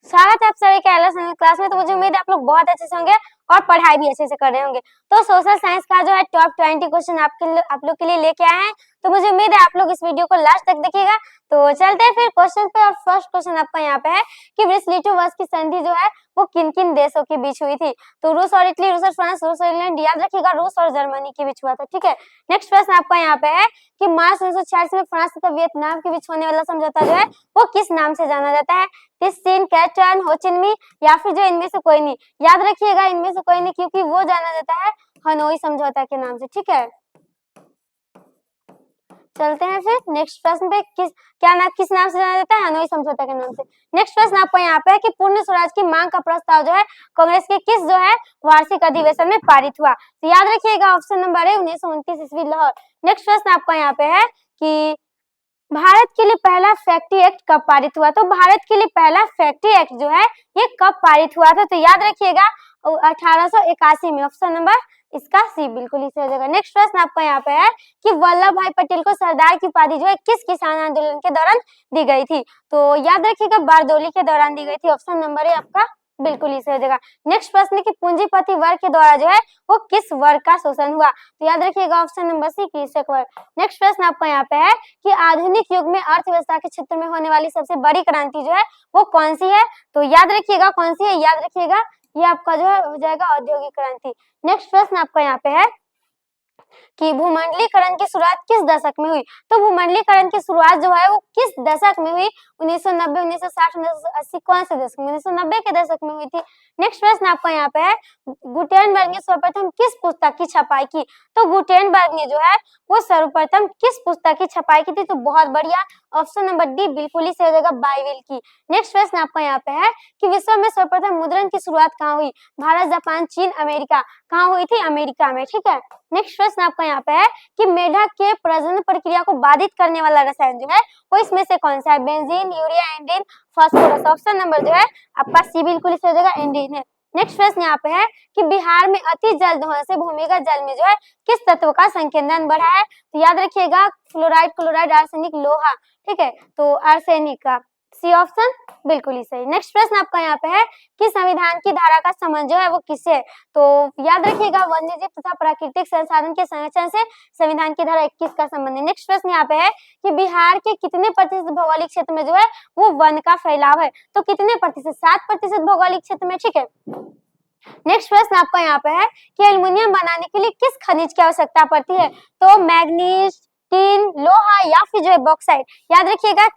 स्वागत है आप सभी का एलएस क्लास में। तो मुझे उम्मीद है आप लोग बहुत अच्छे से होंगे और पढ़ाई भी अच्छे से कर रहे होंगे। तो सोशल साइंस का जो है टॉप 20 क्वेश्चन आप लोग के लिए लेके आए हैं। तो मुझे उम्मीद है आप लोग इस वीडियो को लास्ट तक देखिएगा। तो चलते हैं फिर क्वेश्चन पे। और फर्स्ट क्वेश्चन आपका यहाँ पे है कि ब्रेसलिटोवस की संधि जो है वो किन किन देशों के बीच हुई थी। तो रूस और इटली, रूस और फ्रांस, रूस और इंग्लैंड, याद रखिएगा रूस और जर्मनी के बीच हुआ था। ठीक है, नेक्स्ट प्रश्न आपका यहाँ पे है कि मार्च 1946 में फ्रांस तथा वियतनाम के बीच होने वाला समझौता जो है वो किस नाम से जाना जाता है। टिस्सिन, कैटन, होचिनमी या फिर जो इनमें से कोई नहीं। याद रखिएगा इनमें से कोई नहीं, क्योंकि वो जाना जाता है हनोई समझौता के नाम से। ठीक है, चलते हैं फिर नेक्स्ट प्रश्न पे। किस नाम से जाना जाता है? हनोई समझौता के नाम से। नेक्स्ट प्रश्न आपको यहाँ पे है कि पूर्ण स्वराज की मांग का प्रस्ताव जो है कांग्रेस के किस जो है वार्षिक अधिवेशन में पारित हुआ। तो याद रखिएगा ऑप्शन नंबर है 1929 ईस्वी लाहौर। नेक्स्ट प्रश्न आपका यहाँ पे है कि भारत के लिए पहला फैक्ट्री एक्ट कब पारित हुआ। तो भारत के लिए पहला फैक्ट्री एक्ट जो है ये कब पारित हुआ था। तो याद रखिएगा 1881 में। ऑप्शन नंबर इसका सी बिल्कुल ही सही हो जाएगा। नेक्स्ट प्रश्न आपका यहाँ पे है कि वल्लभ भाई पटेल को सरदार की उपाधि जो है किस किसान आंदोलन के दौरान दी गई थी। तो याद रखिएगा बारदोली के दौरान दी गई थी। ऑप्शन नंबर है आपका बिल्कुल ही सही हो जाएगा। नेक्स्ट प्रश्न की पूंजीपति वर्ग के द्वारा जो है वो किस वर्ग का शोषण हुआ। तो याद रखिएगा ऑप्शन नंबर सी कृषक वर्ग। नेक्स्ट प्रश्न आपका यहाँ पे है कि आधुनिक युग में अर्थव्यवस्था के क्षेत्र में होने वाली सबसे बड़ी क्रांति जो है वो कौन सी है। तो याद रखिएगा कौन सी है, याद रखिएगा ये आपका जो है हो जाएगा औद्योगिक क्रांति। नेक्स्ट प्रश्न आपका यहाँ पे है कि भूमंडलीकरण की शुरुआत किस दशक में हुई। तो भूमंडलीकरण की शुरुआत जो है वो किस दशक में हुई। 1990, 1960, 1980, कौन से दशक में? 1990 के दशक में हुई थी। नेक्स्ट प्रश्न आपका यहाँ पे है गुटेनबर्ग ने सर्वप्रथम किस पुस्तक की छपाई की। तो गुटेनबर्ग ने जो है वो सर्वप्रथम किस पुस्तक की छपाई की थी। तो बहुत बढ़िया, ऑप्शन नंबर डी बिल्कुल ही सही हो जाएगा, बाइबिल की। नेक्स्ट प्रश्न आपका यहाँ पे है कि विश्व में सर्वप्रथम मुद्रण की शुरुआत कहाँ हुई। भारत, जापान, चीन, अमेरिका। कहाँ हुई थी? अमेरिका में। ठीक है, नेक्स्ट प्रश्न आपका यहाँ पे है कि मेढक के प्रजनन प्रक्रिया को बाधित करने वाला रसायन जो है वो इसमें से कौन सा है। बेंजीन, यूरिया, एंड्रीन, फास्फोरस। ऑप्शन नंबर जो है आपका सी बिल्कुल इस हो जाएगा, एंड्रीन है। नेक्स्ट प्रश्न यहाँ पे है कि बिहार में अति जल दोहन से भूमिगत जल में जो है किस तत्व का संकेंद्रण बढ़ा है। तो याद रखिएगा फ्लोराइड, क्लोराइड, आर्सेनिक, लोहा। ठीक है, तो आर्सेनिक का सी ऑप्शन बिल्कुल ही सही। नेक्स्ट प्रश्न आपका यहाँ पे है कि संविधान की धारा का संबंध जो है वो किससे है। तो याद रखिएगा वन्यजीव तथा प्राकृतिक संसाधन के संरक्षण से संविधान की धारा 21 का संबंध है। नेक्स्ट प्रश्न यहाँ पे है कि बिहार के कितने प्रतिशत भौगोलिक क्षेत्र में जो है वो वन का फैलाव है। तो कितने प्रतिशत? 7% भौगोलिक क्षेत्र में। ठीक है, नेक्स्ट प्रश्न आपका यहाँ पे है कि एल्युमिनियम बनाने के लिए किस खनिज की आवश्यकता पड़ती है। तो मैग्नीज, टीन, लोहा या फिर जो है बॉक्साइट। याद रखिएगा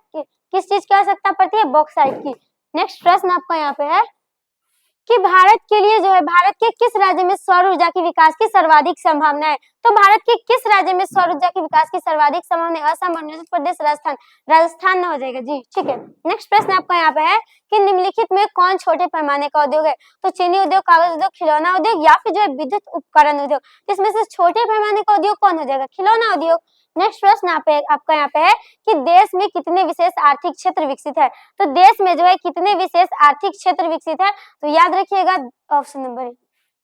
किस चीज की आवश्यकता पड़ती है? बॉक्साइट की। नेक्स्ट प्रश्न आपका यहाँ पे है कि भारत के लिए जो है भारत के किस राज्य में सौर ऊर्जा के विकास की सर्वाधिक संभावना है। तो भारत के किस राज्य में सौर ऊर्जा के विकास की सर्वाधिक संभावना है। असम, अरुणाचल प्रदेश, राजस्थान। राजस्थान न हो जाएगा जी। ठीक है, नेक्स्ट प्रश्न आपका यहाँ पे है कि निम्नलिखित में कौन छोटे पैमाने का उद्योग है। तो चीनी उद्योग, कागज उद्योग, खिलौना उद्योग या फिर जो है विद्युत उपकरण उद्योग। इसमें से छोटे पैमाने का उद्योग कौन हो जाएगा? खिलौना उद्योग। नेक्स्ट प्रश्न आपका यहाँ पे है कि देश में कितने विशेष आर्थिक क्षेत्र विकसित है। तो देश में जो है कितने विशेष आर्थिक क्षेत्र विकसित है। तो याद रखिएगा ऑप्शन नंबर ए।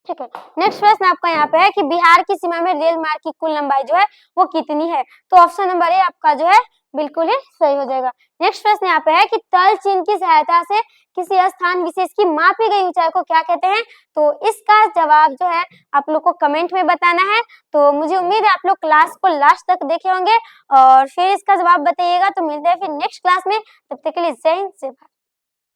ठीक है, नेक्स्ट प्रश्न आपका यहाँ पे है कि बिहार की सीमा में रेल मार्ग की कुल लंबाई जो है वो कितनी है। तो ऑप्शन नंबर ए आपका जो है बिल्कुल ही सही हो जाएगा। नेक्स्ट प्रश्न यहाँ पे है कि तल चिन्ह की सहायता से किसी स्थान विशेष की मापी गई ऊंचाई को क्या कहते हैं। तो इसका जवाब जो है आप लोग को कमेंट में बताना है। तो मुझे उम्मीद है आप लोग क्लास को लास्ट तक देखे होंगे और फिर इसका जवाब बताइएगा। तो मिलते हैं फिर नेक्स्ट क्लास में, तब तक के लिए जय हिंद, जय भारत।